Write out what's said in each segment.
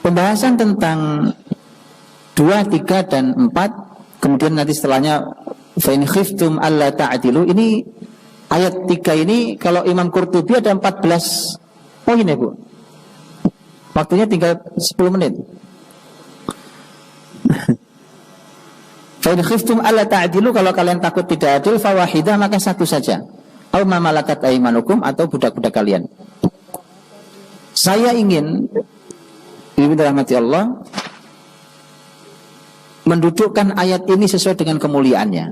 Pembahasan tentang 2, 3, dan 4, kemudian nanti setelahnya fa in khiftum alla ta'dilu, ini ayat 3 ini kalau Imam Qurtubi ada 14 poin ya Bu. Waktunya tinggal 10 menit. Fa in khiftum alla ta'dilu, kalau kalian takut tidak adil, fa wahidah, maka satu saja. Au ma malakat aimanukum, atau budak-budak kalian. Saya ingin dirahmati Allah mendudukkan ayat ini sesuai dengan kemuliaannya.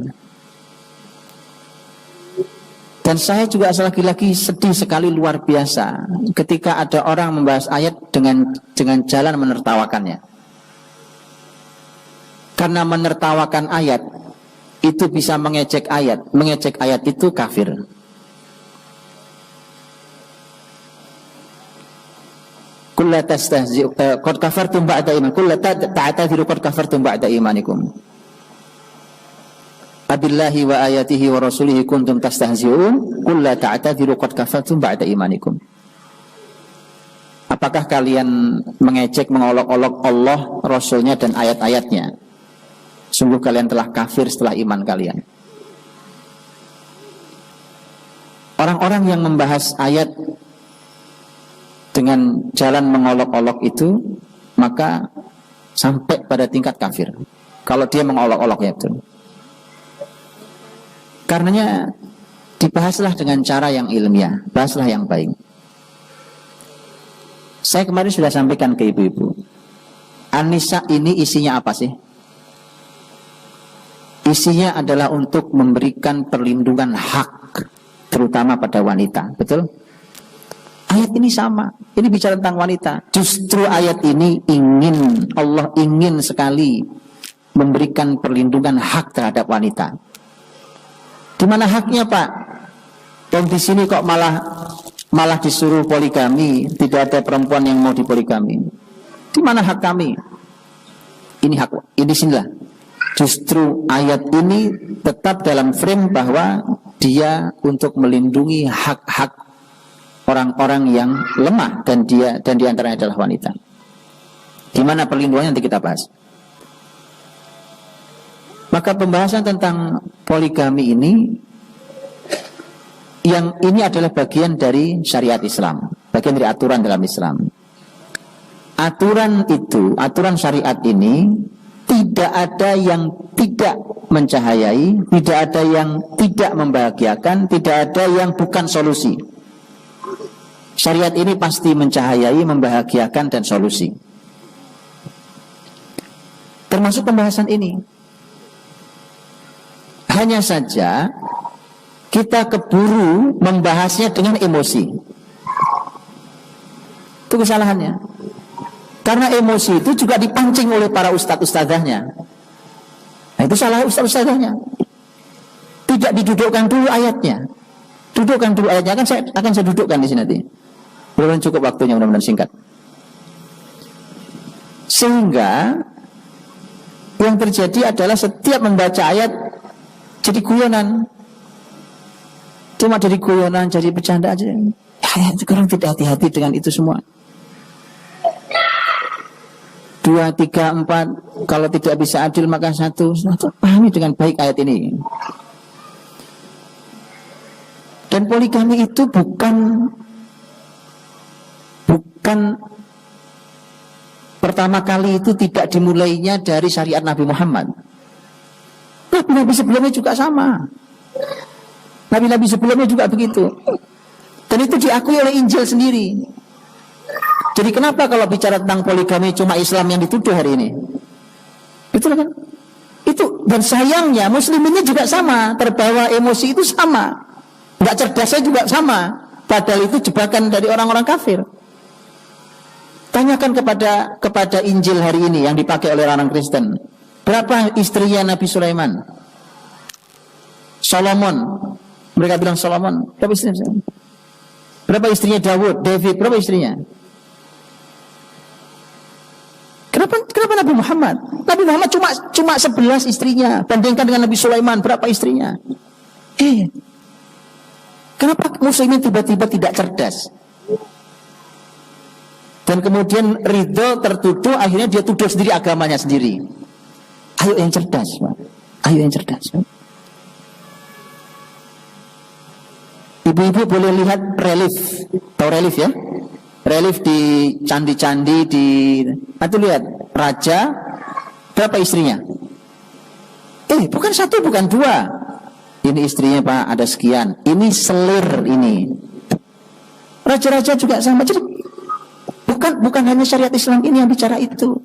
Dan saya juga lagi-lagi sedih sekali, luar biasa, ketika ada orang membahas ayat dengan jalan menertawakannya. Karena menertawakan ayat itu bisa mengejek ayat. Mengejek ayat itu kafir. Kulla tastahzi'u qad kafartum ba'da iman. Kulla ta'tadiru qad kafartum ba'da imanikum. Abillahi wa ayatihi wa rasulihi kuntum tastahzi'un. Kulla ta'tadiru qad kafartum ba'da imanikum. Apakah kalian mengejek, mengolok-olok Allah, Rasulnya, dan ayat-ayatnya? Sungguh kalian telah kafir setelah iman kalian. Orang-orang yang membahas ayat dengan jalan mengolok-olok itu, maka sampai pada tingkat kafir. Kalau dia mengolok-oloknya itu. Karenanya dibahaslah dengan cara yang ilmiah, bahaslah yang baik. Saya kemarin sudah sampaikan ke ibu-ibu, An-Nisa ini isinya apa sih? Isinya adalah untuk memberikan perlindungan hak, terutama pada wanita. Betul? Ayat ini sama. Ini bicara tentang wanita. Justru ayat ini Allah ingin sekali memberikan perlindungan hak terhadap wanita. Di mana haknya, Pak? Dan di sini kok malah disuruh poligami, tidak ada perempuan yang mau dipoligami. Di mana hak kami? Ini hak. Ini sinilah. Justru ayat ini tetap dalam frame bahwa dia untuk melindungi hak-hak orang-orang yang lemah, dan di antaranya adalah wanita. Gimana perlindungannya nanti kita bahas. Maka pembahasan tentang poligami ini, yang ini adalah bagian dari syariat Islam, bagian dari aturan dalam Islam. Aturan syariat ini tidak ada yang tidak mencahayai, tidak ada yang tidak membahagiakan, tidak ada yang bukan solusi. Syariat ini pasti mencahayai, membahagiakan, dan solusi. Termasuk pembahasan ini. Hanya saja kita keburu membahasnya dengan emosi. Itu kesalahannya. Karena emosi itu juga dipancing oleh para ustadz-ustadzahnya. Nah, itu salah ustadz-ustadzahnya. Tidak didudukkan dulu ayatnya. Dudukkan dulu ayatnya, akan saya dudukkan di sini nanti. Mudah-mudahan cukup waktunya, mudah-mudahan singkat. Sehingga yang terjadi adalah setiap membaca ayat jadi guyonan. Cuma jadi guyonan, jadi bercanda aja. Ya, sekarang tidak hati-hati dengan itu semua. 2, 3, 4, kalau tidak bisa adil maka 1. Pahami dengan baik ayat ini. Dan poligami itu bukan pertama kali, itu tidak dimulainya dari syariat Nabi Muhammad. Nabi sebelumnya juga sama. Nabi-nabi sebelumnya juga begitu. Dan itu diakui oleh Injil sendiri. Jadi kenapa kalau bicara tentang poligami cuma Islam yang dituduh hari ini? Betul kan? Itu, dan sayangnya musliminnya juga sama, terbawa emosi itu sama. Enggak cerdasnya juga sama. Padahal itu jebakan dari orang-orang kafir. Tanyakan kepada Injil hari ini yang dipakai oleh orang Kristen. Berapa istrinya Nabi Sulaiman? Solomon. Mereka bilang Solomon. Berapa istrinya? Berapa istrinya David? Berapa istrinya? Kenapa Nabi Muhammad? Nabi Muhammad cuma 11 istrinya. Bandingkan dengan Nabi Sulaiman, berapa istrinya? Kenapa muslimin tiba-tiba tidak cerdas? Dan kemudian ridho tertuduh, akhirnya dia tuduh sendiri agamanya sendiri. Ayo yang cerdas, Pak. Ayo yang cerdas, Pak. Ibu-ibu boleh lihat relief. Tahu relief ya? Relief di candi-candi di... Nanti lihat, raja berapa istrinya? Bukan satu, bukan dua. Ini istrinya Pak, ada sekian. Ini selir ini. Raja-raja juga sama. Jadi bukan hanya syariat Islam ini yang bicara itu.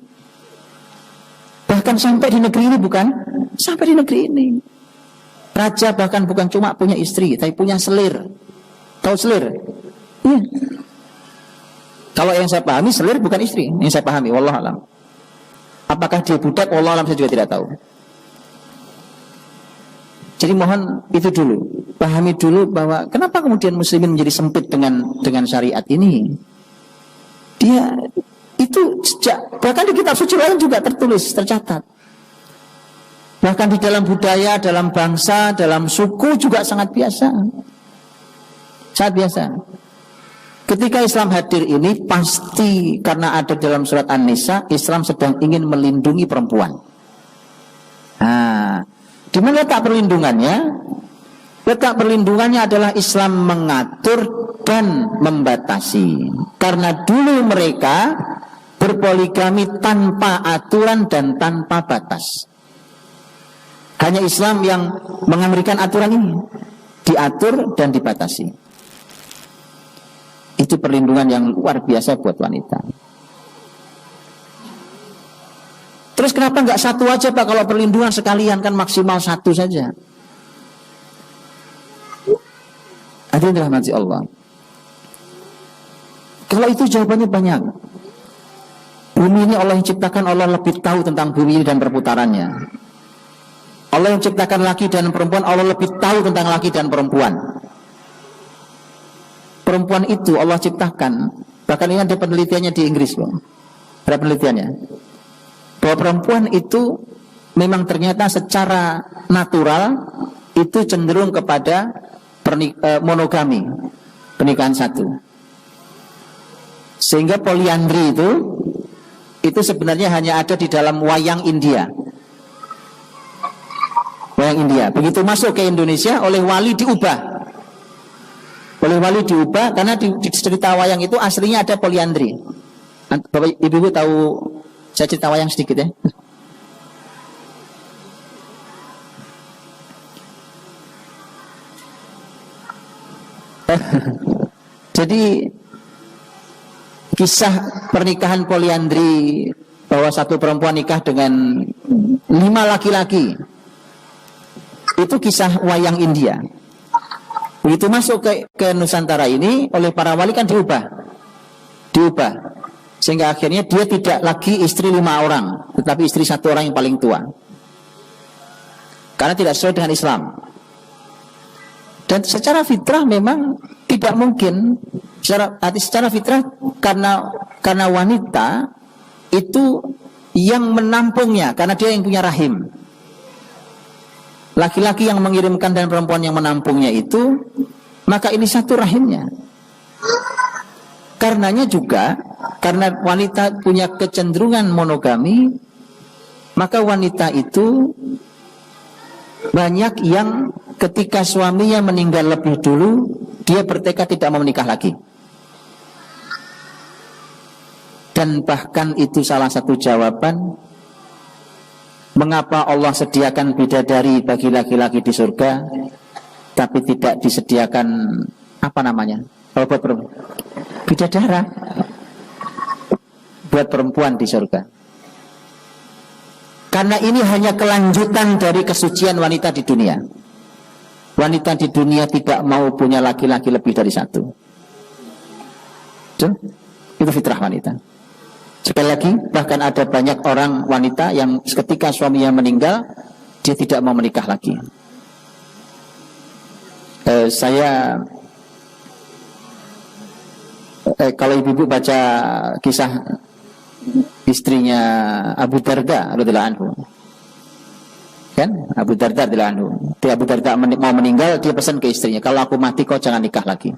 Bahkan sampai di negeri ini bukan? Sampai di negeri ini. Raja bahkan bukan cuma punya istri, tapi punya selir. Tahu selir? Iya. Kalau yang saya pahami, selir bukan istri. Yang saya pahami, wallahualam. Apakah dia budak? Wallahualam, saya juga tidak tahu. Jadi mohon itu dulu, pahami dulu bahwa kenapa kemudian muslimin menjadi sempit dengan syariat ini. Dia itu sejak, bahkan di kitab suci lain juga tertulis, tercatat. Bahkan di dalam budaya, dalam bangsa, dalam suku juga sangat biasa. Sangat biasa. Ketika Islam hadir ini pasti karena ada dalam surat An-Nisa, Islam sedang ingin melindungi perempuan. Di mana letak perlindungannya? Letak perlindungannya adalah Islam mengatur dan membatasi. Karena dulu mereka berpoligami tanpa aturan dan tanpa batas. Hanya Islam yang memberikan aturan ini, diatur dan dibatasi. Itu perlindungan yang luar biasa buat wanita. Terus kenapa nggak satu aja Pak? Kalau perlindungan sekalian kan maksimal satu saja. Hadirin dirahmati Allah. Kalau itu jawabannya banyak. Bumi ini Allah yang ciptakan, Allah lebih tahu tentang bumi dan perputarannya. Allah yang ciptakan laki dan perempuan, Allah lebih tahu tentang laki dan perempuan. Perempuan itu Allah ciptakan. Bahkan ini ada penelitiannya di Inggris, Bang. Ada penelitiannya. Bahwa perempuan itu memang ternyata secara natural itu cenderung kepada monogami, pernikahan satu. Sehingga poliandri itu sebenarnya hanya ada di dalam wayang India. Wayang India. Begitu masuk ke Indonesia oleh wali diubah. Oleh wali diubah karena di cerita wayang itu aslinya ada poliandri. Bapak Ibu tahu, saya cerita wayang sedikit ya. Jadi kisah pernikahan poliandri, bahwa satu perempuan nikah dengan 5 laki-laki, itu kisah wayang India. Begitu masuk ke Nusantara ini oleh para wali kan diubah, sehingga akhirnya dia tidak lagi istri 5 orang, tetapi istri 1 orang yang paling tua, karena tidak sesuai dengan Islam. Dan secara fitrah memang tidak mungkin, secara fitrah karena wanita itu yang menampungnya, karena dia yang punya rahim. Laki-laki yang mengirimkan dan perempuan yang menampungnya itu, maka ini satu rahimnya. Karenanya juga, karena wanita punya kecenderungan monogami, maka wanita itu banyak yang ketika suaminya meninggal lebih dulu, dia bertekad tidak mau menikah lagi. Dan bahkan itu salah satu jawaban mengapa Allah sediakan bidadari bagi laki-laki di surga, tapi tidak disediakan apa namanya? Buat perempuan, bidadara buat perempuan di surga. Karena ini hanya kelanjutan dari kesucian wanita di dunia. Wanita di dunia tidak mau punya laki-laki lebih dari 1. Itu fitrah wanita. Sekali lagi, bahkan ada banyak orang wanita yang ketika suaminya meninggal, dia tidak mau menikah lagi. Kalau ibu-ibu baca kisah istrinya Abu Darda radhiyallahu anhu, kan? Abu Darda radhiyallahu anhu. Abu Darda mau meninggal, dia pesan ke istrinya, kalau aku mati kau jangan nikah lagi.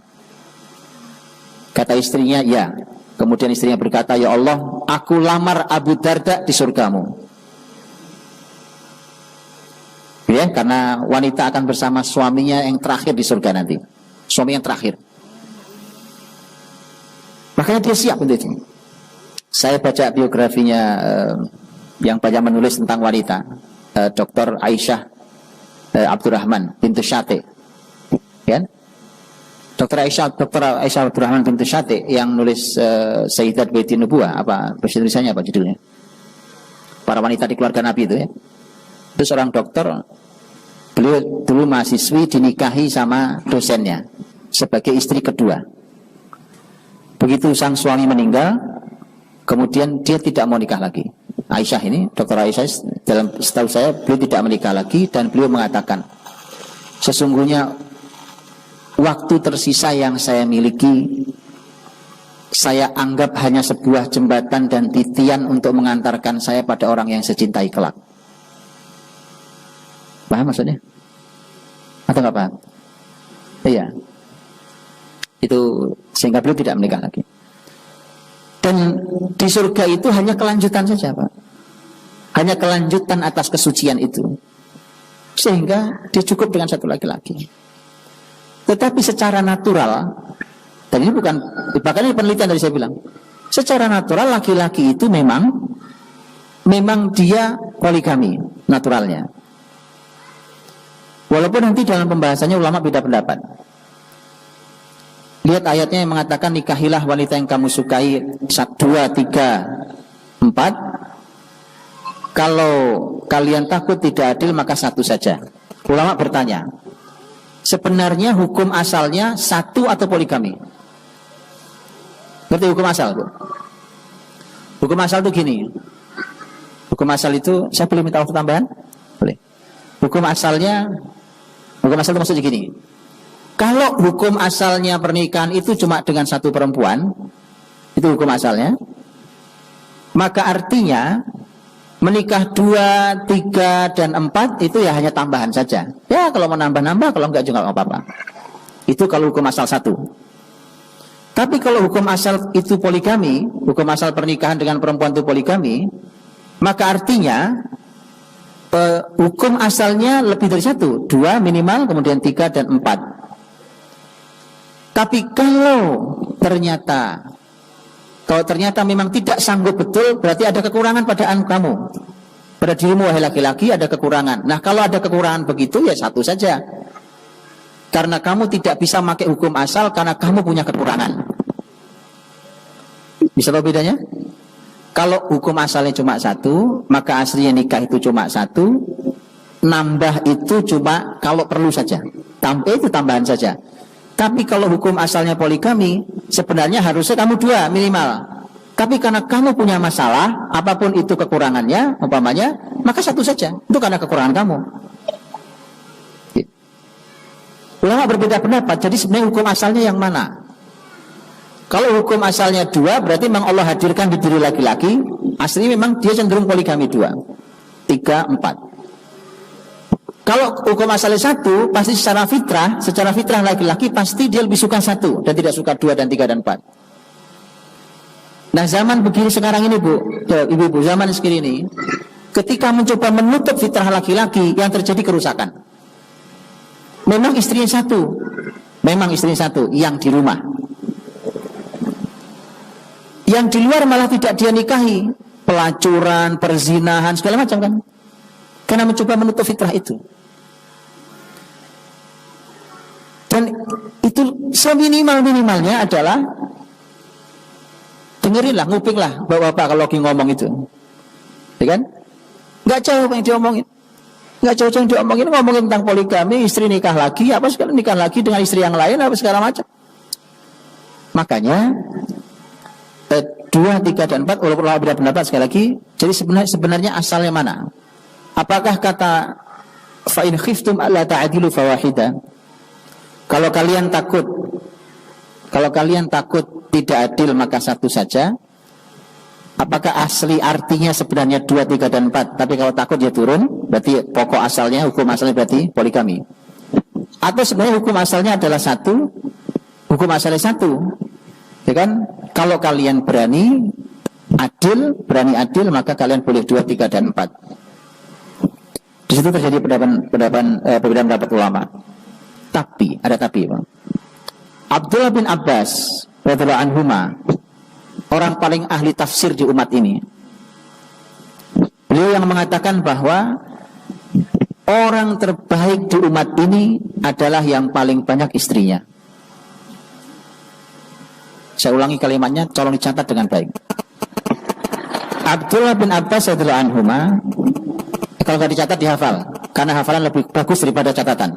Kata istrinya, ya. Kemudian istrinya berkata, ya Allah, aku lamar Abu Darda di surgamu. Ya, karena wanita akan bersama suaminya yang terakhir di surga nanti. Suami yang terakhir. Makanya dia siap untuk itu. Saya baca biografinya yang banyak menulis tentang wanita, Dr. Aisyah Abdurrahman bintu Syati. Ya? Dr. Aisyah Abdurrahman bintu Syati yang nulis Sayyidat Baiti Nubuwah, apa bahasa Indonesianya apa judulnya? Para wanita di keluarga Nabi itu ya. Itu seorang dokter, beliau dulu mahasiswi dinikahi sama dosennya sebagai istri kedua. Begitu sang suami meninggal, kemudian dia tidak mau nikah lagi. Aisyah ini, Dr. Aisyah, dalam setahu saya beliau tidak menikah lagi, dan beliau mengatakan, sesungguhnya waktu tersisa yang saya miliki, saya anggap hanya sebuah jembatan dan titian untuk mengantarkan saya pada orang yang saya cintai kelak. Paham maksudnya? Atau nggak paham? Iya. Itu sehingga beliau tidak menikah lagi. Dan di surga itu hanya kelanjutan saja, Pak. Hanya kelanjutan atas kesucian itu. Sehingga dia cukup dengan satu laki-laki. Tetapi secara natural, dan ini bukan, bahkan ini penelitian dari saya bilang, secara natural laki-laki itu memang dia poligami naturalnya. Walaupun nanti dalam pembahasannya ulama beda pendapat. Lihat ayatnya yang mengatakan nikahilah wanita yang kamu sukai 1, 2, 3, 4. Kalau kalian takut tidak adil maka 1 saja. Ulama bertanya, sebenarnya hukum asalnya 1 atau poligami? Berarti hukum asal, Bu? Hukum asal itu gini. Hukum asal itu, saya boleh minta waktu tambahan? Boleh. Hukum asal itu maksudnya gini. Kalau hukum asalnya pernikahan itu cuma dengan 1 perempuan, itu hukum asalnya, maka artinya menikah 2, 3, dan 4 itu ya hanya tambahan saja. Ya kalau mau nambah-nambah, kalau enggak juga enggak apa-apa. Itu kalau hukum asal 1. Tapi kalau hukum asal itu poligami, hukum asal pernikahan dengan perempuan itu poligami, maka artinya hukum asalnya lebih dari 1, 2 minimal, kemudian 3 dan 4. Tapi kalau ternyata memang tidak sanggup betul, berarti ada kekurangan pada kamu. Pada dirimu wahai laki-laki ada kekurangan. Nah kalau ada kekurangan begitu ya 1 saja. Karena kamu tidak bisa pakai hukum asal karena kamu punya kekurangan. Bisa tahu bedanya? Kalau hukum asalnya cuma 1, maka aslinya nikah itu cuma 1. Nambah itu cuma kalau perlu saja. Itu tambahan saja. Tapi kalau hukum asalnya poligami, sebenarnya harusnya kamu 2 minimal. Tapi karena kamu punya masalah, apapun itu kekurangannya, umpamanya, maka 1 saja. Itu karena kekurangan kamu. Ulama berbeda pendapat. Jadi sebenarnya hukum asalnya yang mana? Kalau hukum asalnya 2, berarti memang Allah hadirkan di diri laki-laki. Aslinya memang dia cenderung poligami 2, 3, 4. Kalau hukum asalnya 1, pasti secara fitrah laki-laki pasti dia lebih suka 1 dan tidak suka 2 dan 3 dan 4. Nah zaman begini sekarang ini, Bu, ibu-ibu, zaman sekarang ini, ketika mencoba menutup fitrah laki-laki, yang terjadi kerusakan. Memang istrinya 1 yang di rumah. Yang di luar malah tidak dia nikahi, pelacuran, perzinahan, segala macam kan. Karena mencoba menutup fitrah itu. Dan itu seminimal-minimalnya adalah dengerinlah, ngupinglah bapak-bapak kalau lagi ngomong itu. Ya kan? Nggak jauh yang diomongin. Nggak jauh yang diomongin, ngomongin tentang poligami, istri nikah lagi, apa segala nikah lagi dengan istri yang lain, apa segala macam. Makanya 2, 3, dan 4 walaupun beda pendapat sekali lagi. Jadi sebenarnya asalnya mana? Apakah kata fa in khiftum alla ta'dilu fawahida? Kalau kalian takut tidak adil maka 1 saja. Apakah asli artinya sebenarnya 2, 3, dan 4? Tapi kalau takut ya turun. Berarti pokok asalnya, hukum asalnya berarti poligami. Atau sebenarnya hukum asalnya adalah 1, hukum asalnya 1, ya kan? kalau kalian berani adil, maka kalian boleh 2, 3, dan 4. Di situ terjadi perbedaan pendapat ulama. Tapi, ada tapi, Pak. Abdullah bin Abbas radhiyallahu anhuma, orang paling ahli tafsir di umat ini, beliau yang mengatakan bahwa orang terbaik di umat ini adalah yang paling banyak istrinya. Saya ulangi kalimatnya, tolong dicatat dengan baik. Abdullah bin Abbas radhiyallahu anhuma, kalau nggak dicatat dihafal, karena hafalan lebih bagus daripada catatan.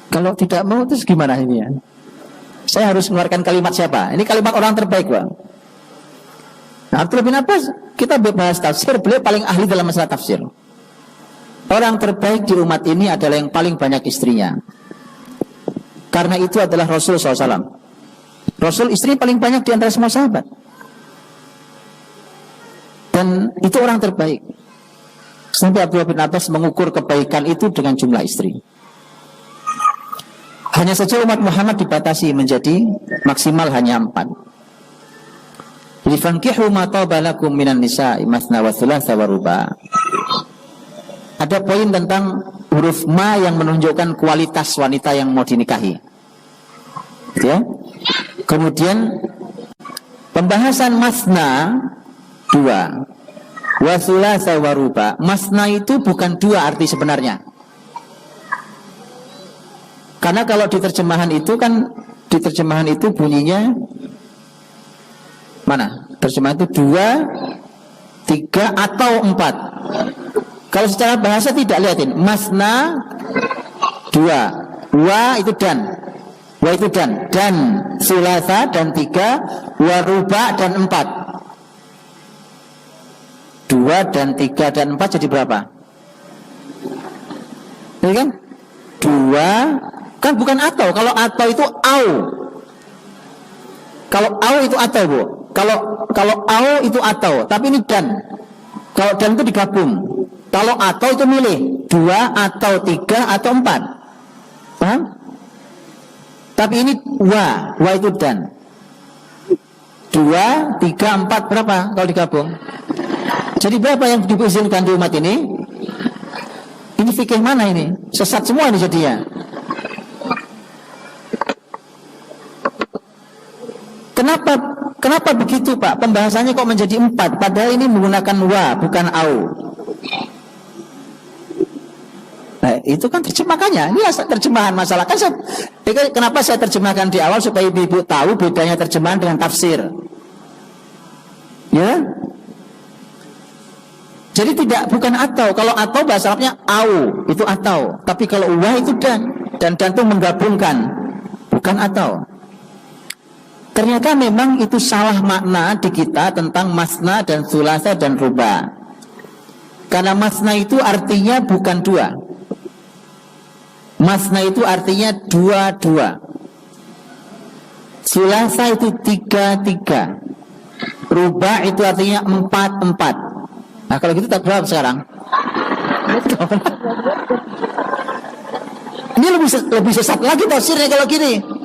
Kalau tidak mau terus gimana ini ya? Saya harus mengeluarkan kalimat siapa? Ini kalimat orang terbaik, Pak. Nah, Abdullah bin Abbas, kita bahas tafsir, beliau paling ahli dalam masalah tafsir. Orang terbaik di umat ini adalah yang paling banyak istrinya. Karena itu adalah Rasul SAW. Rasul istri paling banyak di antara semua sahabat. Dan itu orang terbaik. Sampai Abdullah bin Abbas mengukur kebaikan itu dengan jumlah istri. Hanya saja umat Muhammad dibatasi menjadi maksimal hanya 4. Lifankihu ma taba lakum minan nisa'i mathna wa thulatha wa ruba'. Ada poin tentang huruf ma yang menunjukkan kualitas wanita yang mau dinikahi. Ya. Kemudian pembahasan masna 2, wa thulatha wa ruba'. Masna itu bukan 2 arti sebenarnya. Karena kalau di terjemahan itu bunyinya mana? Terjemahan itu 2, 3 atau 4. Kalau secara bahasa tidak, lihatin. Masna 2, wa itu dan, wa itu dan sulasa dan 3, wa ruba dan 4. 2 dan 3 dan 4 jadi berapa? Ini kan 2. Kan bukan atau. Kalau atau itu au. Kalau au itu atau, Bu. Kalau au itu atau, tapi ini dan. Kalau dan itu digabung. Kalau atau itu milih 2 atau 3 atau 4. Paham? Tapi ini wa itu dan. 2, 3, 4 berapa kalau digabung? Jadi berapa yang diizinkan di umat ini? Ini fikih mana ini? Sesat semua ini jadinya. Kenapa begitu, Pak? Pembahasannya kok menjadi 4? Padahal ini menggunakan wa, bukan au. Nah, itu kan terjemahannya. Ini terjemahan masalah. Kenapa saya terjemahkan di awal supaya ibu-ibu tahu bedanya terjemahan dengan tafsir. Ya? Jadi bukan atau. Kalau atau bahasa Arabnya au, itu atau. Tapi kalau wa itu dan itu menggabungkan, bukan atau. Ternyata memang itu salah makna di kita tentang masna dan sulasa dan ruba. Karena masna itu artinya bukan 2. Masna itu artinya 2. Sulasa itu 3. Ruba itu artinya 4. Nah kalau gitu tak berapa sekarang? Ini lebih sesat lagi tafsirnya kalau gini.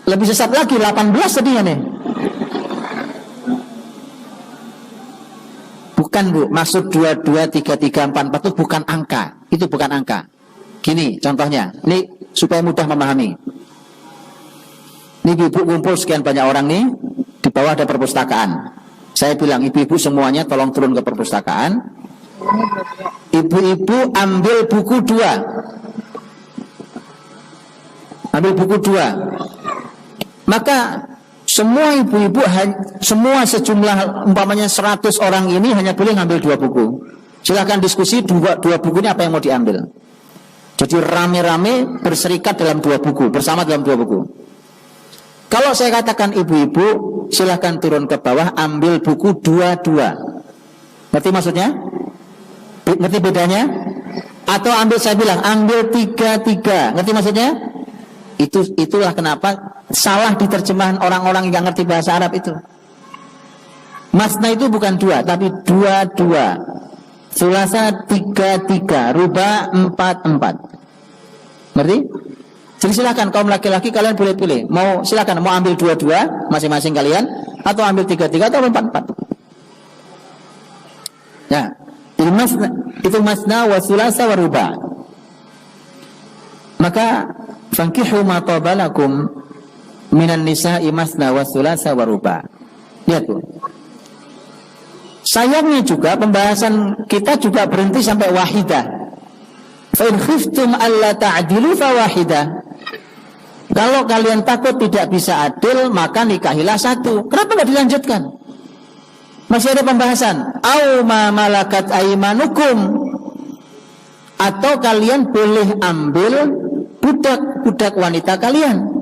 Lebih sesat lagi, 18 tadinya nih. Bukan, Bu, maksud 2, 3, 4 itu bukan angka. Itu bukan angka. Gini contohnya, ini supaya mudah memahami. Ini ibu kumpul sekian banyak orang nih, di bawah ada perpustakaan. Saya bilang, ibu-ibu semuanya tolong turun ke perpustakaan. Ibu-ibu ambil buku 2. Ambil buku 2. Maka semua ibu-ibu, semua sejumlah umpamanya 100 orang ini hanya boleh ngambil 2 buku. Silahkan diskusi 2 bukunya apa yang mau diambil. Jadi rame-rame berserikat dalam 2 buku, bersama dalam 2 buku. Kalau saya katakan ibu-ibu, silahkan turun ke bawah, ambil buku 2. Ngerti maksudnya? Ngerti bedanya? Atau saya bilang, ambil 3. Ngerti maksudnya? Itulah kenapa salah di terjemahan orang-orang yang ngerti bahasa Arab itu. Masna itu bukan 2, tapi 2. Sulasa 3. Ruba 4. Ngerti? Jadi silakan kaum laki-laki kalian boleh pilih. Mau silakan mau ambil dua-dua masing-masing kalian atau ambil tiga-tiga atau empat-empat. Ya, itu masna wa thulatsa wa ruba'. Maka fankihu ma tabalakum minan nisa'i masna wa thulatsa wa ruba'. Lihat tuh. Sayangnya juga pembahasan kita juga berhenti sampai wahidah. Fa in khiftum alla ta'dilu fa wahidah. Kalau kalian takut tidak bisa adil, maka nikahilah satu. Kenapa nggak dilanjutkan? Masih ada pembahasan. Au ma malakat aimanukum. Atau kalian boleh ambil budak-budak wanita kalian.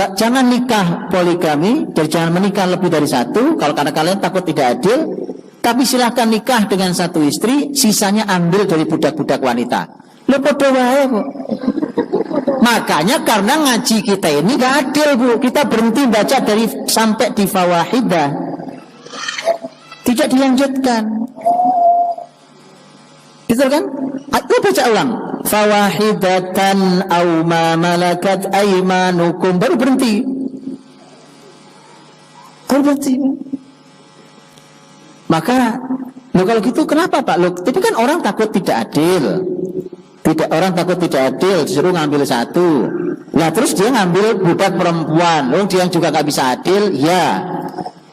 Jangan nikah poligami, jadi jangan menikah lebih dari satu. Kalau karena kalian takut tidak adil, tapi silahkan nikah dengan satu istri, sisanya ambil dari budak-budak wanita. Lo podo wae, Bu. Makanya karena ngaji kita ini gak adil, Bu. Kita berhenti baca dari sampai di fawahidah, tidak dilanjutkan. Betul kan? Ayo baca ulang. Fawahidatan aw ma malakat aymanukum, baru berhenti. Baru berhenti. Maka lo kalau gitu kenapa Pak? Lo tapi kan orang takut tidak adil. Orang takut tidak adil, disuruh ngambil satu. Nah terus dia ngambil budak perempuan. Lo dia juga nggak bisa adil, ya.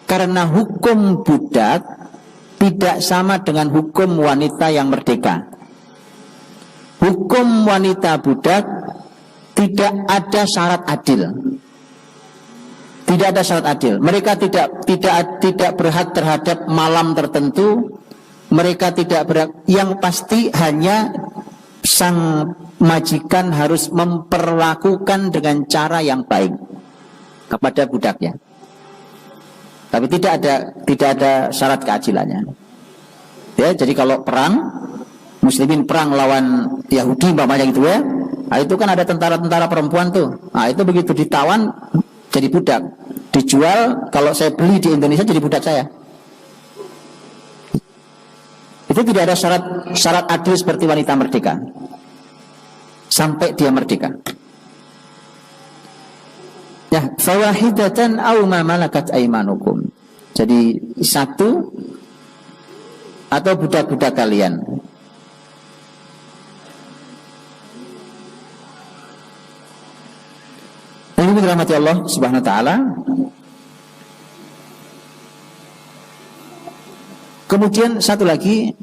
Karena hukum budak tidak sama dengan hukum wanita yang merdeka. Hukum wanita budak tidak ada syarat adil. Tidak ada syarat adil. Mereka tidak berhak terhadap malam tertentu. Mereka tidak berhak. Yang pasti hanya sang majikan harus memperlakukan dengan cara yang baik kepada budaknya. Tapi tidak ada syarat keadilannya. Ya, jadi kalau perang, muslimin perang lawan Yahudi umpamanya gitu ya. Nah, itu kan ada tentara-tentara perempuan tuh. Nah, itu begitu ditawan jadi budak. Dijual, kalau saya beli di Indonesia jadi budak saya. Itu tidak ada syarat adil seperti wanita merdeka. Sampai dia merdeka. Ya, fawahidatan aw ma malakat aymanukum. Jadi satu atau budak-budak kalian. Ini dirahmati Allah Subhanahu wa taala. Kemudian satu lagi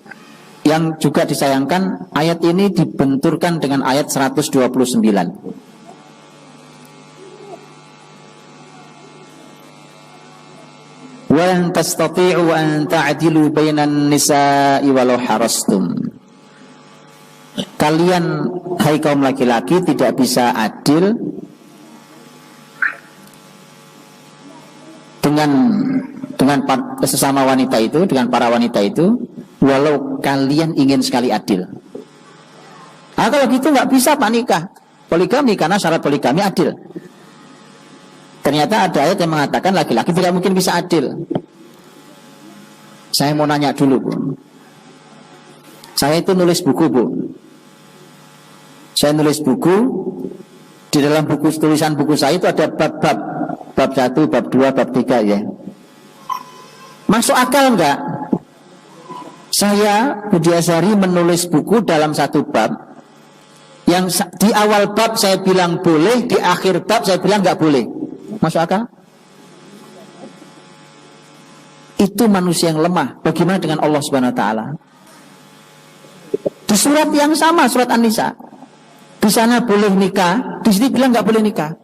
yang juga disayangkan, ayat ini dibenturkan dengan ayat 129. Wa lan tastati'u an ta'dilu bainan nisa'i walau harastum. Kalian hai kaum laki-laki tidak bisa adil dengan sesama wanita itu, dengan para wanita itu, walau kalian ingin sekali adil. Nah, kalau gitu nggak bisa Pak nikah poligami, karena syarat poligami adil. Ternyata ada ayat yang mengatakan laki-laki tidak mungkin bisa adil. Saya mau nanya dulu, Bu. Saya itu nulis buku, Bu. Saya nulis buku. Di dalam tulisan buku saya itu ada bab-bab. Bab 1, bab 2, bab 3 ya. Masuk akal enggak? Saya, Budi Azhari, menulis buku dalam satu bab. Yang di awal bab saya bilang boleh, di akhir bab saya bilang enggak boleh. Masuk akal? Itu manusia yang lemah. Bagaimana dengan Allah Subhanahu wa taala? Di surat yang sama, surat An-Nisa. Di sana boleh nikah, di sini bilang nggak boleh nikah.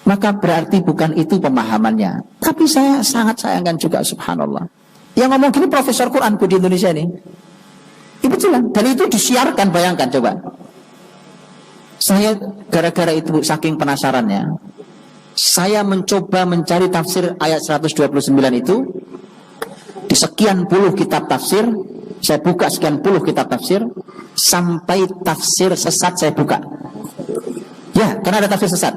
Maka berarti bukan itu pemahamannya. Tapi saya sangat sayangkan juga, subhanallah. Yang ngomong gini profesor Quran di Indonesia ini. Itu jelas. Dan itu disiarkan, bayangkan coba. Saya gara-gara itu saking penasarannya, saya mencoba mencari tafsir ayat 129 itu di sekian puluh kitab tafsir. Saya buka sekian puluh kitab tafsir, sampai tafsir sesat saya buka. Ya, karena ada tafsir sesat.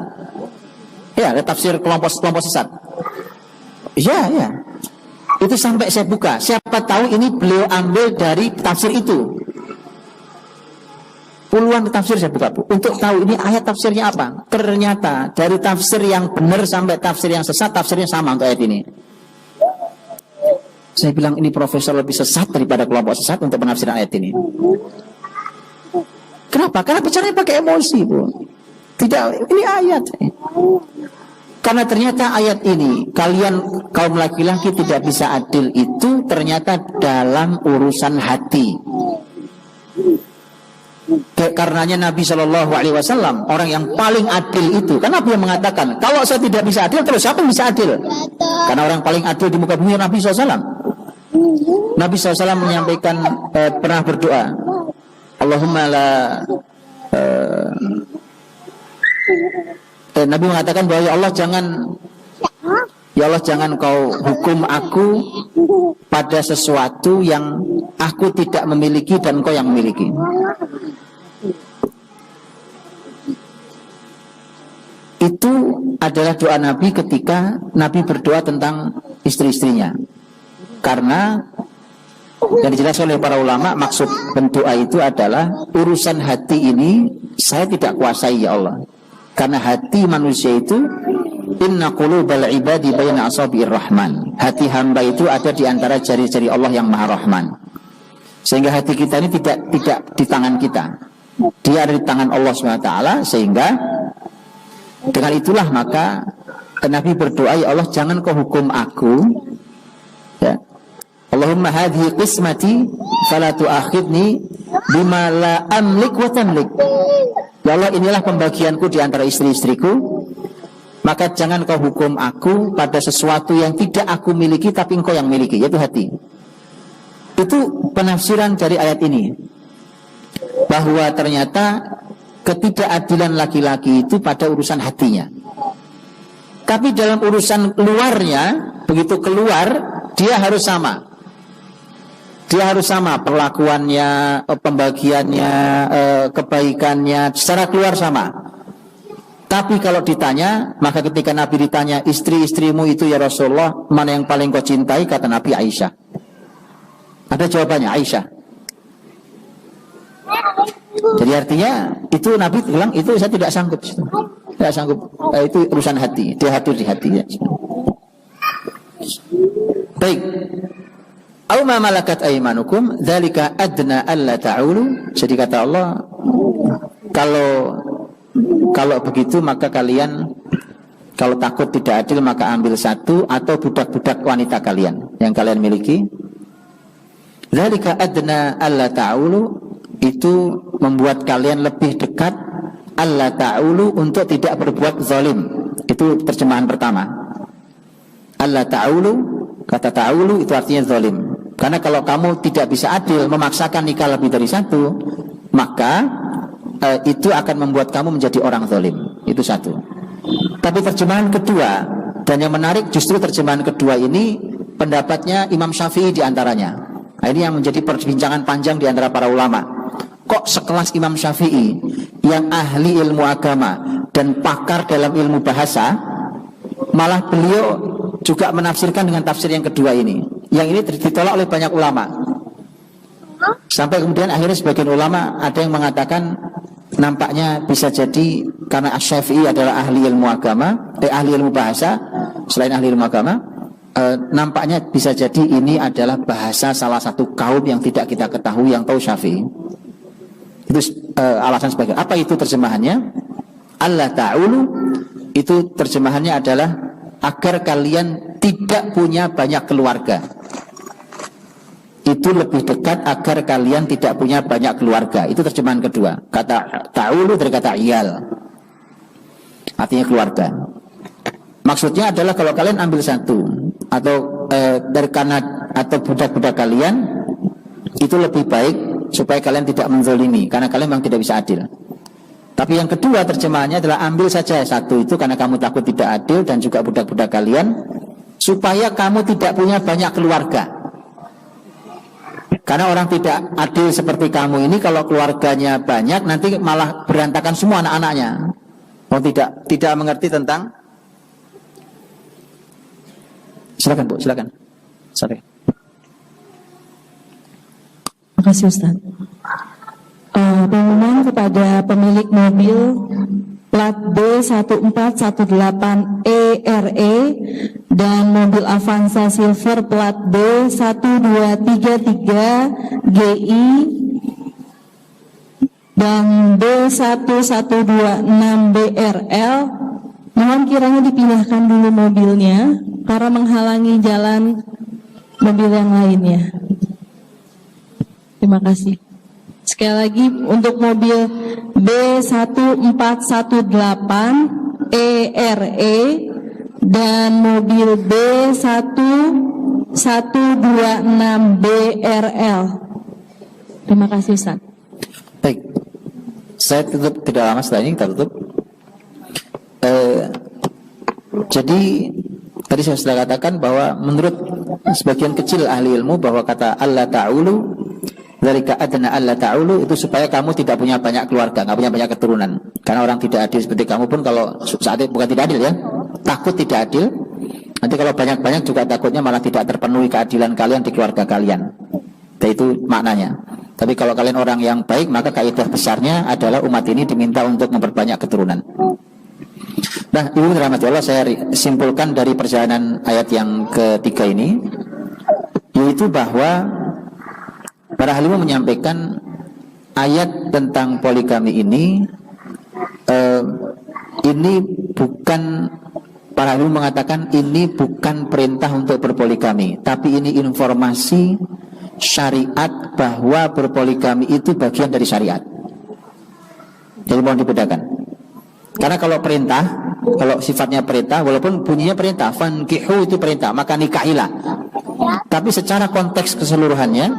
Ya, ada tafsir kelompok sesat. Ya. Itu sampai saya buka. Siapa tahu ini beliau ambil dari tafsir itu. Puluhan tafsir saya buka, Bu, untuk tahu ini ayat tafsirnya apa. Ternyata dari tafsir yang benar sampai tafsir yang sesat, tafsirnya sama untuk ayat ini. Saya bilang ini profesor lebih sesat daripada kelompok sesat untuk penafsiran ayat ini. Kenapa? Karena bicaranya pakai emosi, Bu. Tidak, ini ayat. Karena ternyata ayat ini, kalian kaum laki-laki tidak bisa adil itu ternyata dalam urusan hati. Karenanya Nabi Shallallahu Alaihi Wasallam orang yang paling adil itu. Karena Nabi yang mengatakan, kalau saya tidak bisa adil, terus siapa yang bisa adil? Karena orang paling adil di muka bumi Nabi SAW. Nabi SAW menyampaikan pernah berdoa, Allahumma la. Nabi mengatakan bahwa ya Allah jangan kau hukum aku pada sesuatu yang aku tidak memiliki dan kau yang memiliki. Itu adalah doa Nabi ketika Nabi berdoa tentang istri-istrinya. Karena yang dijelaskan oleh para ulama, maksud berdoa itu adalah urusan hati ini saya tidak kuasai ya Allah. Karena hati manusia itu inna qulubal ibadi baina asabi'ir rahman. Hati hamba itu ada di antara jari-jari Allah yang Maha Rahman. Sehingga hati kita ini tidak di tangan kita. Dia ada di tangan Allah SWT. Sehingga dengan itulah maka Nabi berdoa, ya Allah jangan kau hukum aku, ya. Allahumma hadhi qismati fala tu'akhidni bima la amlik wa tamlik. Ya Allah, inilah pembagianku di antara istri-istriku, maka jangan kau hukum aku pada sesuatu yang tidak aku miliki tapi engkau yang miliki, yaitu hati. Itu penafsiran dari ayat ini, bahwa ternyata ketidakadilan laki-laki itu pada urusan hatinya. Tapi dalam urusan luarnya, begitu keluar, dia harus sama. Dia harus sama perlakuannya, pembagiannya, kebaikannya, secara keluar sama. Tapi kalau ditanya, maka ketika Nabi ditanya, istri-istrimu itu ya Rasulullah, mana yang paling kau cintai? Kata Nabi, Aisyah. Ada jawabannya, Aisyah. Jadi artinya itu Nabi bilang itu saya tidak sanggup, tidak sanggup. Itu urusan hati, dia hadir di hati. Ya. Baik. Au ma malakat aymanukum dzalika adna alla ta'ulu. Jadi kata Allah, kalau begitu maka kalian kalau takut tidak adil maka ambil satu atau budak-budak wanita kalian yang kalian miliki. Dzalika adna alla ta'ulu, itu membuat kalian lebih dekat alla ta'ulu untuk tidak berbuat zalim. Itu terjemahan pertama. Alla ta'ulu, kata ta'ulu itu artinya zalim. Karena kalau kamu tidak bisa adil, memaksakan nikah lebih dari satu, maka itu akan membuat kamu menjadi orang zalim. Itu satu. Tapi terjemahan kedua, dan yang menarik justru terjemahan kedua ini pendapatnya Imam Syafi'i diantaranya. Nah, ini yang menjadi perbincangan panjang di antara para ulama. Kok sekelas Imam Syafi'i yang ahli ilmu agama dan pakar dalam ilmu bahasa, malah beliau juga menafsirkan dengan tafsir yang kedua ini. Yang ini ditolak oleh banyak ulama. Sampai kemudian akhirnya sebagian ulama ada yang mengatakan nampaknya bisa jadi karena Asy-Syafi'i adalah ahli ilmu agama, ahli ilmu bahasa selain ahli ilmu agama, nampaknya bisa jadi ini adalah bahasa salah satu kaum yang tidak kita ketahui yang tahu Syafi'i. Itu alasan sebagai apa itu terjemahannya? Allah ta'ulu itu terjemahannya adalah agar kalian tidak punya banyak keluarga. Itu lebih dekat agar kalian tidak punya banyak keluarga. Itu terjemahan kedua. Kata ta'ulu dari kata iyal, artinya keluarga. Maksudnya adalah kalau kalian ambil satu atau dari kanan atau budak-budak kalian, itu lebih baik supaya kalian tidak menzalimi, karena kalian memang tidak bisa adil. Tapi yang kedua terjemahannya adalah ambil saja satu itu karena kamu takut tidak adil dan juga budak-budak kalian, supaya kamu tidak punya banyak keluarga. Karena orang tidak adil seperti kamu ini kalau keluarganya banyak nanti malah berantakan semua anak-anaknya. Oh tidak mengerti tentang. Silakan Bu, silakan. Sorry. Terima kasih Ustaz. Pengumuman kepada pemilik mobil plat B1418ERE dan mobil Avanza Silver plat B1233GI dan B1126BRL, mohon kiranya dipindahkan dulu mobilnya karena menghalangi jalan mobil yang lainnya. Terima kasih. Sekali lagi untuk mobil B1418ERE dan mobil B1126BRL. Terima kasih Ustaz. Baik, saya tutup tidak lama setelah ini kita tutup. Jadi tadi saya sudah katakan bahwa menurut sebagian kecil ahli ilmu bahwa kata Allah ta'ulu dari adna Allah ta'ulu itu supaya kamu tidak punya banyak keluarga, nggak punya banyak keturunan. Karena orang tidak adil seperti kamu pun kalau saat itu bukan tidak adil ya, takut tidak adil. Nanti kalau banyak-banyak juga takutnya malah tidak terpenuhi keadilan kalian di keluarga kalian. Dan itu maknanya. Tapi kalau kalian orang yang baik, maka kaidah besarnya adalah umat ini diminta untuk memperbanyak keturunan. Nah, ibu dirahmati Allah, saya simpulkan dari perjalanan ayat yang ketiga ini, yaitu bahwa para ahli menyampaikan ayat tentang poligami ini bukan, para ahli mengatakan ini bukan perintah untuk berpoligami, tapi ini informasi syariat bahwa berpoligami itu bagian dari syariat. Jadi mohon dibedakan. Karena kalau perintah, kalau sifatnya perintah, walaupun bunyinya perintah, fankihu itu perintah, maka nikahilah. Tapi secara konteks keseluruhannya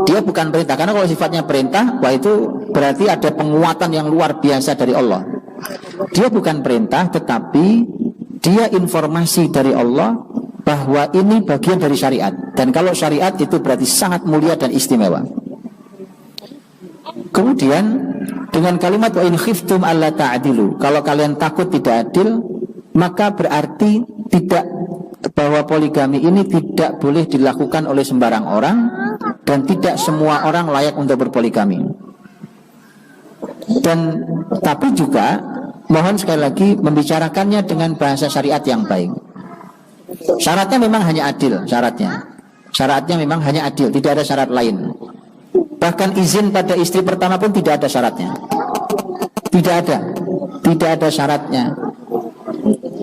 dia bukan perintah, karena kalau sifatnya perintah, wah itu berarti ada penguatan yang luar biasa dari Allah. Dia bukan perintah, tetapi dia informasi dari Allah bahwa ini bagian dari syariat. Dan kalau syariat itu berarti sangat mulia dan istimewa. Kemudian dengan kalimat wa in khiftum alla ta'dilu, kalau kalian takut tidak adil, maka berarti tidak, bahwa poligami ini tidak boleh dilakukan oleh sembarang orang dan tidak semua orang layak untuk berpoligami. Dan tapi juga mohon sekali lagi membicarakannya dengan bahasa syariat yang baik. Syaratnya memang hanya adil, syaratnya memang hanya adil, tidak ada syarat lain. Bahkan izin pada istri pertama pun tidak ada syaratnya, tidak ada syaratnya.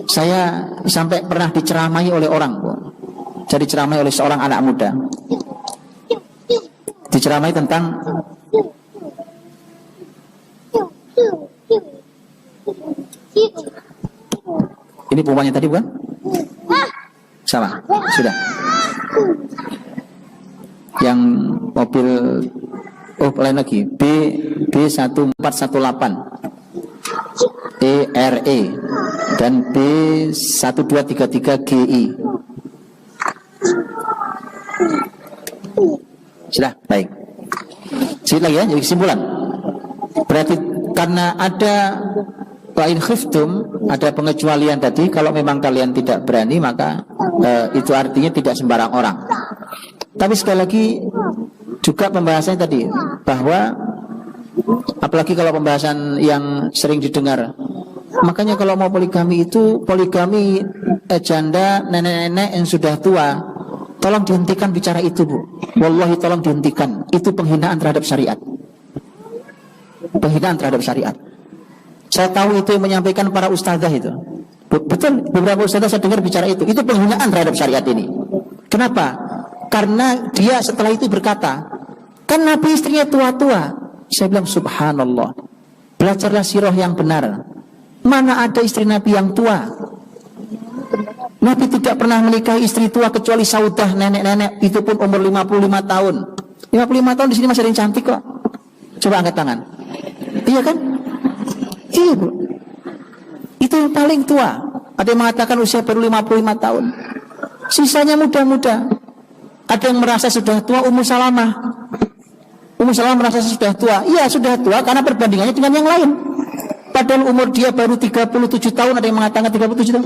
Saya sampai pernah diceramai oleh orang, jadi ceramai oleh seorang anak muda, diceramai tentang ini pembuannya tadi bukan? Sama, sudah. Yang mobil, lain lagi, B1418 ERE dan B1233GI. Sudah, baik. Sedikit lagi ya, jadi kesimpulan. Berarti karena ada lain khiftum, ada pengecualian tadi, kalau memang kalian tidak berani, maka itu artinya tidak sembarang orang. Tapi sekali lagi juga pembahasannya tadi, bahwa apalagi kalau pembahasan yang sering didengar, makanya kalau mau poligami itu poligami janda nenek-nenek yang sudah tua, tolong dihentikan bicara itu, Bu. Wallahi tolong dihentikan, itu penghinaan terhadap syariat. Penghinaan terhadap syariat. Saya tahu itu yang menyampaikan para ustazah itu. Betul, beberapa ustazah saya dengar bicara itu penghinaan terhadap syariat ini. Kenapa? Karena dia setelah itu berkata, kan Nabi istrinya tua-tua. Saya bilang subhanallah, belajarlah sirah yang benar. Mana ada istri Nabi yang tua? Nabi tidak pernah menikahi istri tua kecuali Saudah, nenek-nenek, itu pun umur 55 tahun. 55 tahun di sini masih ada yang cantik kok. Coba angkat tangan. Iya kan? Iya, Bu. Itu yang paling tua. Ada yang mengatakan usia baru 55 tahun. Sisanya muda-muda. Ada yang merasa sudah tua, Ummu Salamah. Ummu Salamah merasa sudah tua. Iya, sudah tua karena perbandingannya dengan yang lain. Padahal umur dia baru 37 tahun, ada yang mengatakan 37 tahun.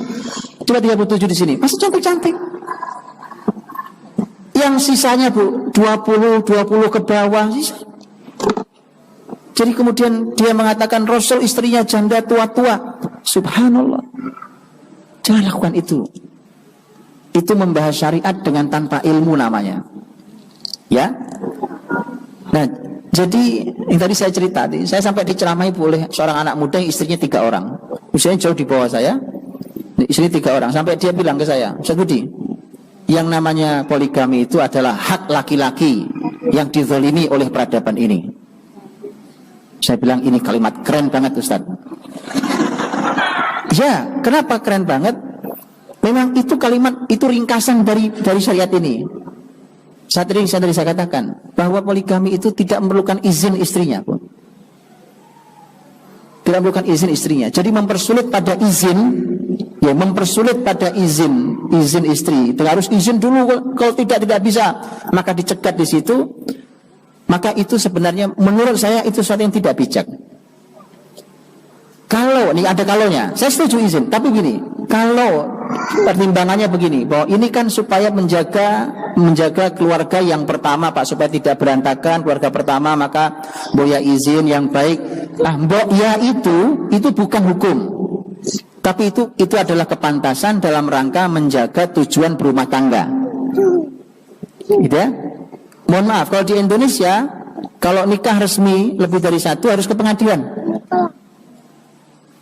Coba 37 di sini. Masih cantik-cantik. Yang sisanya, Bu, 20 ke bawah. Jadi kemudian dia mengatakan Rasul istrinya janda tua-tua. Subhanallah. Jangan lakukan itu. Itu membahas syariat dengan tanpa ilmu namanya. Ya. Nah, jadi yang tadi saya cerita, saya sampai diceramai oleh seorang anak muda yang istrinya 3 orang. Usianya jauh di bawah saya. Istrinya 3 orang. Sampai dia bilang ke saya, Ustaz Budi, yang namanya poligami itu adalah hak laki-laki yang dizalimi oleh peradaban ini. Saya bilang ini kalimat keren banget Ustaz. Ya, kenapa keren banget? Memang itu kalimat, itu ringkasan dari syariat ini. Saat ini saya katakan bahwa poligami itu tidak memerlukan izin istrinya pun. Tidak memerlukan izin istrinya. Jadi mempersulit pada izin, ya mempersulit pada izin istri. Itu harus izin dulu, kalau tidak bisa, maka dicegat di situ. Maka itu sebenarnya menurut saya itu sesuatu yang tidak bijak. Kalau, ini ada kalonya, saya setuju izin, tapi gini, kalau pertimbangannya begini, bahwa ini kan supaya menjaga keluarga yang pertama Pak, supaya tidak berantakan keluarga pertama, maka boya izin yang baik. Nah, mbok ya itu bukan hukum. Tapi itu adalah kepantasan dalam rangka menjaga tujuan berumah tangga. Gitu ya? Mohon maaf, kalau di Indonesia, kalau nikah resmi lebih dari 1 harus ke pengadilan.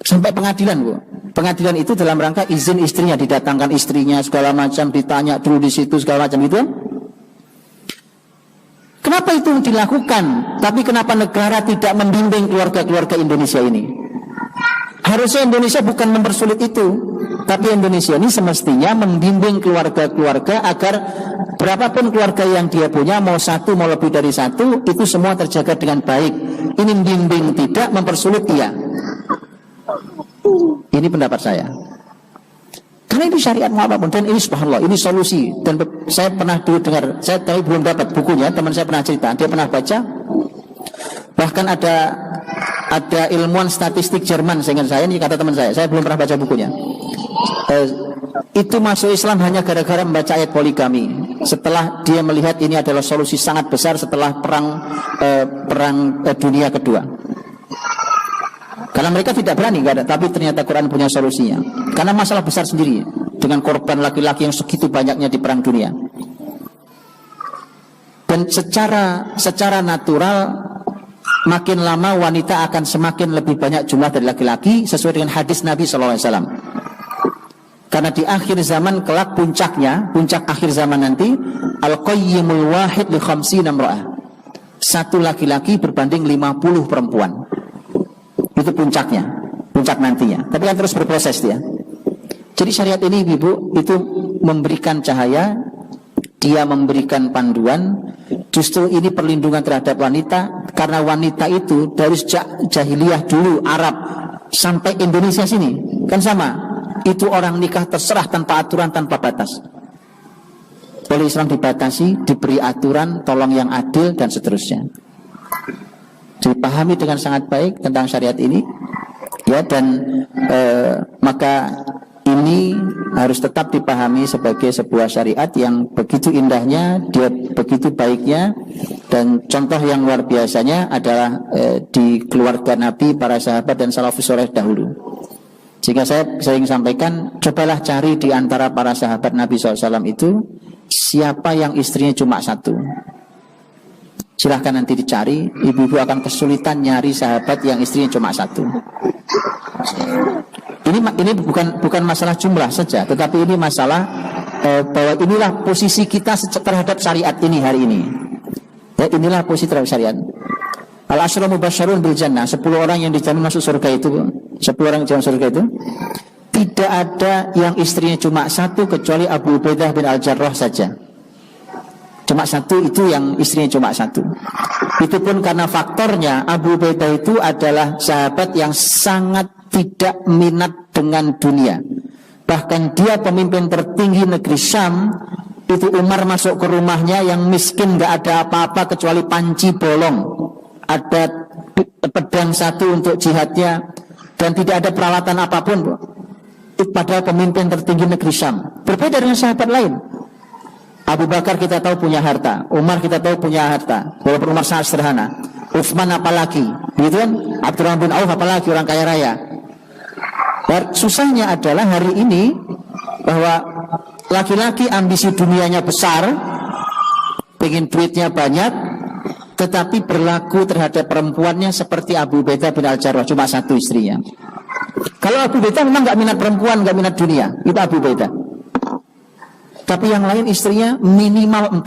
Sampai pengadilan, Bu. Pengadilan itu dalam rangka izin istrinya, didatangkan istrinya segala macam, ditanya dulu di situ segala macam itu. Kenapa itu dilakukan? Tapi kenapa negara tidak membimbing keluarga-keluarga Indonesia ini? Harusnya Indonesia bukan mempersulit itu, tapi Indonesia ini semestinya membimbing keluarga-keluarga agar berapapun keluarga yang dia punya, mau 1 mau lebih dari 1, itu semua terjaga dengan baik. Ini membimbing, tidak mempersulit iya. Ini pendapat saya. Karena ini syariat mau apapun, dan ini subhanallah, ini solusi. Dan saya pernah dulu dengar, saya tapi belum dapat bukunya, teman saya pernah cerita, dia pernah baca. Bahkan ada ilmuwan statistik Jerman, seingat saya, ini kata teman saya belum pernah baca bukunya. Itu masuk Islam hanya gara-gara membaca ayat poligami. Setelah dia melihat ini adalah solusi sangat besar setelah perang dunia kedua. Karena mereka tidak berani, tapi ternyata Quran punya solusinya. Karena masalah besar sendiri dengan korban laki-laki yang segitu banyaknya di perang dunia. Dan secara natural makin lama wanita akan semakin lebih banyak jumlah dari laki-laki sesuai dengan hadis Nabi SAW. Karena di akhir zaman kelak puncak akhir zaman nanti al-qayyimul wahid li khamsina imra'ah. 1 laki-laki berbanding 50 perempuan. Itu puncak nantinya. Tapi kan terus berproses dia. Jadi syariat ini Ibu itu memberikan cahaya, dia memberikan panduan. Justru ini perlindungan terhadap wanita, karena wanita itu dari sejak jahiliyah dulu Arab sampai Indonesia sini kan sama. Itu orang nikah terserah tanpa aturan, tanpa batas. Oleh Islam dibatasi, diberi aturan, tolong yang adil dan seterusnya. Dipahami dengan sangat baik tentang syariat ini, ya, dan maka ini harus tetap dipahami sebagai sebuah syariat yang begitu indahnya, dia begitu baiknya, dan contoh yang luar biasanya adalah di keluarga Nabi, para sahabat dan salafus saleh dahulu. Jika saya sering sampaikan, cobalah cari di antara para sahabat Nabi SAW itu siapa yang istrinya cuma 1. Silahkan nanti dicari, ibu-ibu akan kesulitan nyari sahabat yang istrinya cuma 1. Ini bukan masalah jumlah saja, tetapi ini masalah bahwa inilah posisi kita terhadap syariat ini hari ini. Ya, inilah posisi terhadap syariat. Al-Asyra Mubasysyarun bil Jannah, 10 orang yang dijamin masuk surga itu, 10 orang yang dijamin surga itu, tidak ada yang istrinya cuma 1 kecuali Abu Ubaidah bin Al-Jarrah saja. Cuma 1 itu yang istrinya cuma 1. Itu pun karena faktornya Abu Ubaidah itu adalah sahabat yang sangat tidak minat dengan dunia. Bahkan dia pemimpin tertinggi negeri Syam. Itu Umar masuk ke rumahnya yang miskin, gak ada apa-apa kecuali panci bolong, ada pedang 1 untuk jihadnya, dan tidak ada peralatan apapun. Itu padahal pemimpin tertinggi negeri Syam. Berbeda dengan sahabat lain. Abu Bakar kita tahu punya harta, Umar kita tahu punya harta, walaupun Umar sangat sederhana. Utsman apalagi, gitu kan? Abdurrahman bin Auf apalagi, orang kaya raya. Dan susahnya adalah hari ini bahwa laki-laki ambisi dunianya besar, pengen duitnya banyak, tetapi berlaku terhadap perempuannya seperti Abu Ubaidah bin Al-Jarrah, cuma satu istrinya. Kalau Abu Ubaidah memang nggak minat perempuan, nggak minat dunia, itu Abu Ubaidah. Tapi yang lain istrinya minimal 4.